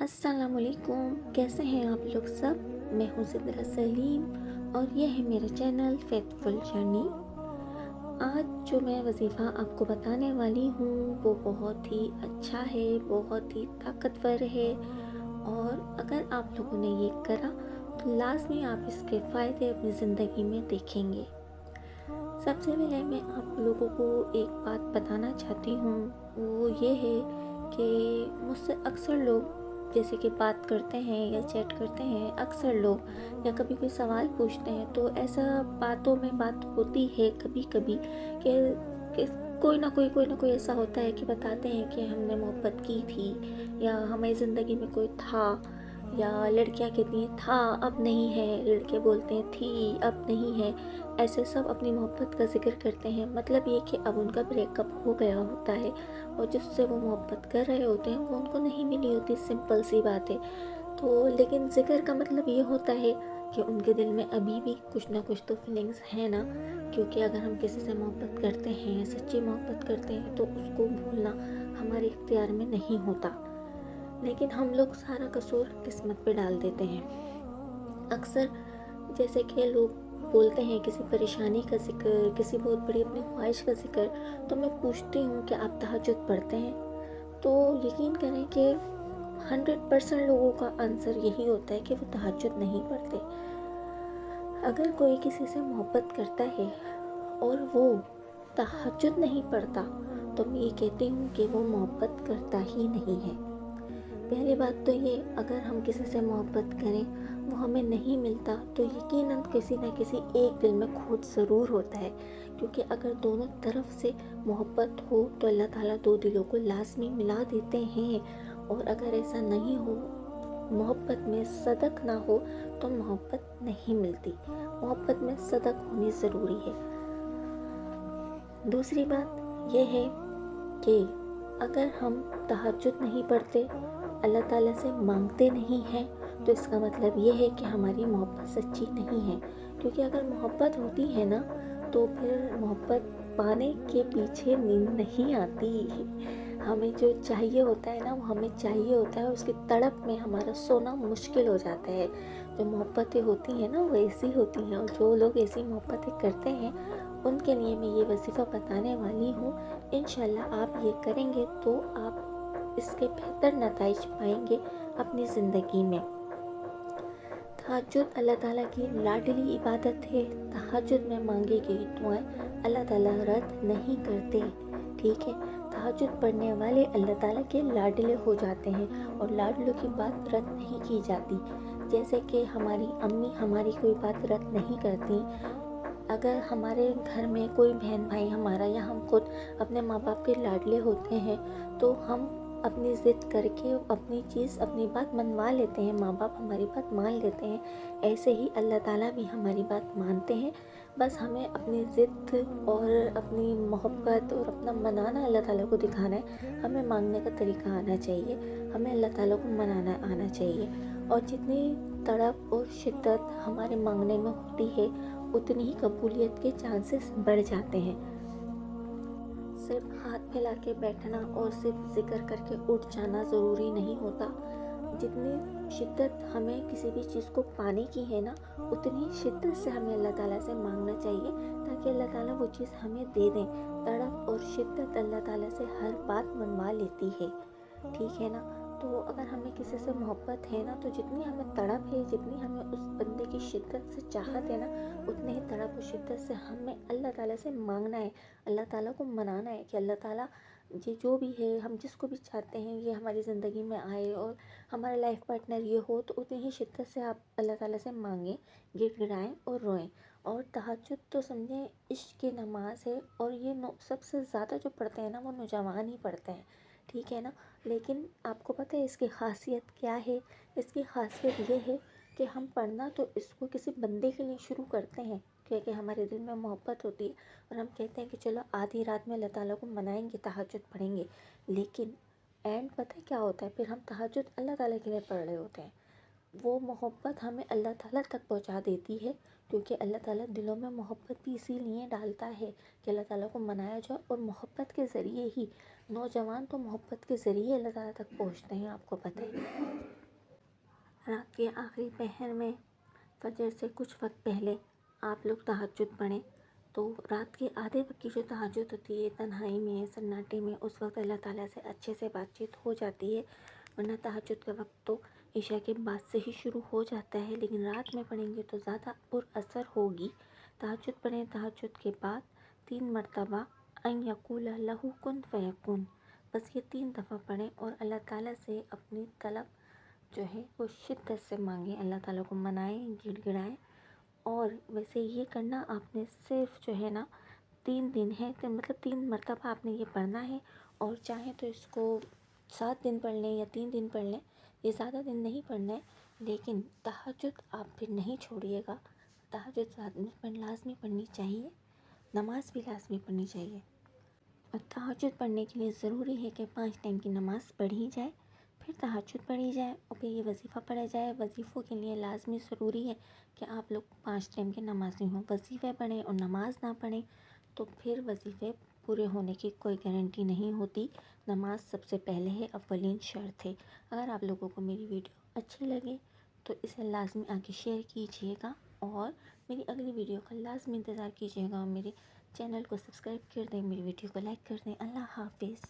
अस्सलाम वालेकुम। कैसे हैं आप लोग सब? मैं हूँ सिद्रा सलीम और ये है मेरा चैनल फेथफुल जर्नी। आज जो मैं वजीफ़ा आपको बताने वाली हूँ वो बहुत ही अच्छा है, बहुत ही ताकतवर है। और अगर आप लोगों ने ये करा तो लाज़मी आप इसके फ़ायदे अपनी ज़िंदगी में देखेंगे। सबसे पहले मैं आप लोगों को एक बात बताना चाहती हूँ, वो ये है कि मुझसे अक्सर लोग जैसे कि बात करते हैं या चैट करते हैं, अक्सर लोग या कभी कोई सवाल पूछते हैं तो ऐसा बातों में बात होती है कभी कभी कि कोई ना कोई ऐसा होता है कि बताते हैं कि हमने मोहब्बत की थी या हमारी ज़िंदगी में कोई था, या लड़कियां कहती हैं था अब नहीं है, लड़के बोलते हैं थी अब नहीं है। ऐसे सब अपनी मोहब्बत का जिक्र करते हैं, मतलब ये कि अब उनका ब्रेकअप हो गया होता है और जिससे वो मोहब्बत कर रहे होते हैं वो उनको नहीं मिली होती। सिंपल सी बात है। तो लेकिन जिक्र का मतलब ये होता है कि उनके दिल में अभी भी कुछ ना कुछ तो फीलिंग्स है ना, क्योंकि अगर हम किसी से मोहब्बत करते हैं, सच्ची मोहब्बत करते हैं, तो उसको भूलना हमारे इख्तियार में नहीं होता। लेकिन हम लोग सारा कसूर किस्मत पे डाल देते हैं। अक्सर जैसे कि लोग बोलते हैं किसी परेशानी का जिक्र, किसी बहुत बड़ी अपनी ख्वाहिश का जिक्र, तो मैं पूछती हूँ कि आप तहज्जुद पढ़ते हैं? तो यकीन करें कि 100% लोगों का आंसर यही होता है कि वो तहज्जुद नहीं पढ़ते। अगर कोई किसी से मोहब्बत करता है और वो तहज्जुद नहीं पढ़ता तो मैं ये कहती हूँ कि वो मोहब्बत करता ही नहीं है। पहली बात तो ये, अगर हम किसी से मोहब्बत करें वो हमें नहीं मिलता तो यकीनन किसी न किसी एक दिल में खोट ज़रूर होता है, क्योंकि अगर दोनों तरफ से मोहब्बत हो तो अल्लाह ताला दो दिलों को लाजमी मिला देते हैं। और अगर ऐसा नहीं हो, मोहब्बत में सदक ना हो, तो मोहब्बत नहीं मिलती। मोहब्बत में सदक होनी ज़रूरी है। दूसरी बात यह है कि अगर हम तहज्जुद नहीं पढ़ते, अल्लाह ताला से मांगते नहीं हैं, तो इसका मतलब ये है कि हमारी मोहब्बत सच्ची नहीं है। क्योंकि अगर मोहब्बत होती है ना, तो फिर मोहब्बत पाने के पीछे नींद नहीं आती। हमें जो चाहिए होता है ना वो हमें चाहिए होता है, उसकी तड़प में हमारा सोना मुश्किल हो जाता है। जो मोहब्बतें होती हैं ना वो ऐसी होती हैं, और जो लोग ऐसी मोहब्बतें करते हैं उनके लिए मैं ये वजीफ़ा बताने वाली हूँ। इंशाल्लाह आप ये करेंगे तो आप इसके बेहतर नताइज पाएंगे अपनी ज़िंदगी में। तहज्जुद अल्लाह ताला की लाडली इबादत है। तहज्जुद में मांगी गई दुआएं अल्लाह ताला रद्द नहीं करते। ठीक है, तहज्जुद पढ़ने वाले अल्लाह ताला के लाडले हो जाते हैं और लाडलों की बात रद्द नहीं की जाती। जैसे कि हमारी अम्मी हमारी कोई बात रद्द नहीं करती। अगर हमारे घर में कोई बहन भाई हमारा या हम खुद अपने माँ बाप के लाडले होते हैं तो हम अपनी ज़िद करके अपनी चीज़ अपनी बात मनवा लेते हैं, माँ बाप हमारी बात मान लेते हैं। ऐसे ही अल्लाह ताला भी हमारी बात मानते हैं। बस हमें अपनी ज़िद और अपनी मोहब्बत और अपना मनाना अल्लाह ताला को दिखाना है। हमें मांगने का तरीका आना चाहिए, हमें अल्लाह ताला को मनाना आना चाहिए। और जितनी तड़प और शिद्दत हमारे मांगने में होती है उतनी ही कबूलियत के चांसेस बढ़ जाते हैं। सिर्फ हाथ फैला के बैठना और सिर्फ जिक्र करके उठ जाना ज़रूरी नहीं होता। जितनी शिद्दत हमें किसी भी चीज़ को पाने की है ना, उतनी शिद्दत से हमें अल्लाह ताला से मांगना चाहिए ताकि अल्लाह ताला वो चीज़ हमें दे दें। तड़प और शिद्दत अल्लाह ताला से हर बात मनवा लेती है। ठीक है ना? तो अगर हमें किसी से मोहब्बत है ना, तो जितनी हमें तड़प है, जितनी हमें उस बंदे की शिद्दत से चाहत है ना, उतने ही तड़प और शिद्दत से हमें अल्लाह ताला से मांगना है, अल्लाह ताला को मनाना है कि अल्लाह ताला ये जो भी है, हम जिसको भी चाहते हैं ये हमारी ज़िंदगी में आए और हमारा लाइफ पार्टनर ये हो, तो उतनी ही शिद्दत से आप अल्लाह ताला से मांगें, गिड़गिड़ाएँ और रोएं। और तहज्जुद तो समझें इश्क की नमाज है, और ये सबसे ज़्यादा जो पढ़ते हैं ना वो नौजवान ही पढ़ते हैं। ठीक है ना? लेकिन आपको पता है इसकी ख़ासियत क्या है? इसकी ख़ासियत ये है कि हम पढ़ना तो इसको किसी बंदे के लिए शुरू करते हैं, क्योंकि हमारे दिल में मोहब्बत होती है और हम कहते हैं कि चलो आधी रात में अल्लाह ताला को मनाएंगे, तहज्जुद पढ़ेंगे। लेकिन एंड पता है क्या होता है? फिर हम तहज्जुद अल्लाह ताला के लिए पढ़ रहे होते हैं। وہ محبت ہمیں اللہ تعالیٰ تک پہنچا دیتی ہے، کیونکہ اللہ تعالیٰ دلوں میں محبت بھی اسی لیے ڈالتا ہے کہ اللہ تعالیٰ کو منایا جائے، اور محبت کے ذریعے ہی نوجوان تو محبت کے ذریعے اللہ تعالیٰ تک پہنچتے ہیں، آپ کو پتہ ہے۔ رات کے آخری پہر میں فجر سے کچھ وقت پہلے آپ لوگ تہجد پڑھیں، تو رات کے آدھے وقت کی جو تہجد ہوتی ہے تنہائی میں، سناٹے میں، اس وقت اللہ تعالیٰ سے اچھے سے بات چیت ہو جاتی ہے، ورنہ تہجد کا وقت تو عشاء کے بعد سے ہی شروع ہو جاتا ہے، لیکن رات میں پڑھیں گے تو زیادہ پر اثر ہوگی۔ تہجد پڑھیں، تہجد کے بعد 3 مرتبہ ان یقول لہ کن فیکون، بس یہ 3 دفعہ پڑھیں اور اللہ تعالیٰ سے اپنی طلب جو ہے وہ شدت سے مانگیں، اللہ تعالیٰ کو منائیں، گڑ گڑائیں۔ اور ویسے یہ کرنا آپ نے صرف جو ہے نا 3 دن ہے، تو مطلب 3 مرتبہ آپ نے یہ پڑھنا ہے، اور چاہیں تو اس کو 7 دن پڑھ لیں یا 3 دن پڑھ لیں، یہ زیادہ دن نہیں پڑھنا ہے، لیکن تہجد آپ پھر نہیں چھوڑیے گا، تہجد لازمی پڑھنی چاہیے، نماز بھی لازمی پڑھنی چاہیے۔ اور تہجد پڑھنے کے لیے ضروری ہے کہ 5 ٹائم کی نماز پڑھی جائے، پھر تہجد پڑھی جائے، اور پھر یہ وظیفہ پڑھا جائے۔ وظیفوں کے لیے لازمی ضروری ہے کہ آپ لوگ 5 ٹائم کے نمازی ہوں، وظیفے پڑھیں اور نماز نہ پڑھیں تو پھر وظیفے پورے ہونے کی کوئی گارنٹی نہیں ہوتی۔ نماز سب سے پہلے ہے، اولین شرط ہے۔ اگر آپ لوگوں کو میری ویڈیو اچھی لگے تو اسے لازمی آگے شیئر کیجیے گا، اور میری اگلی ویڈیو کا لازمی انتظار کیجیے گا، اور میرے چینل کو سبسکرائب کر دیں، میری ویڈیو کو لائک کر دیں۔ اللہ حافظ۔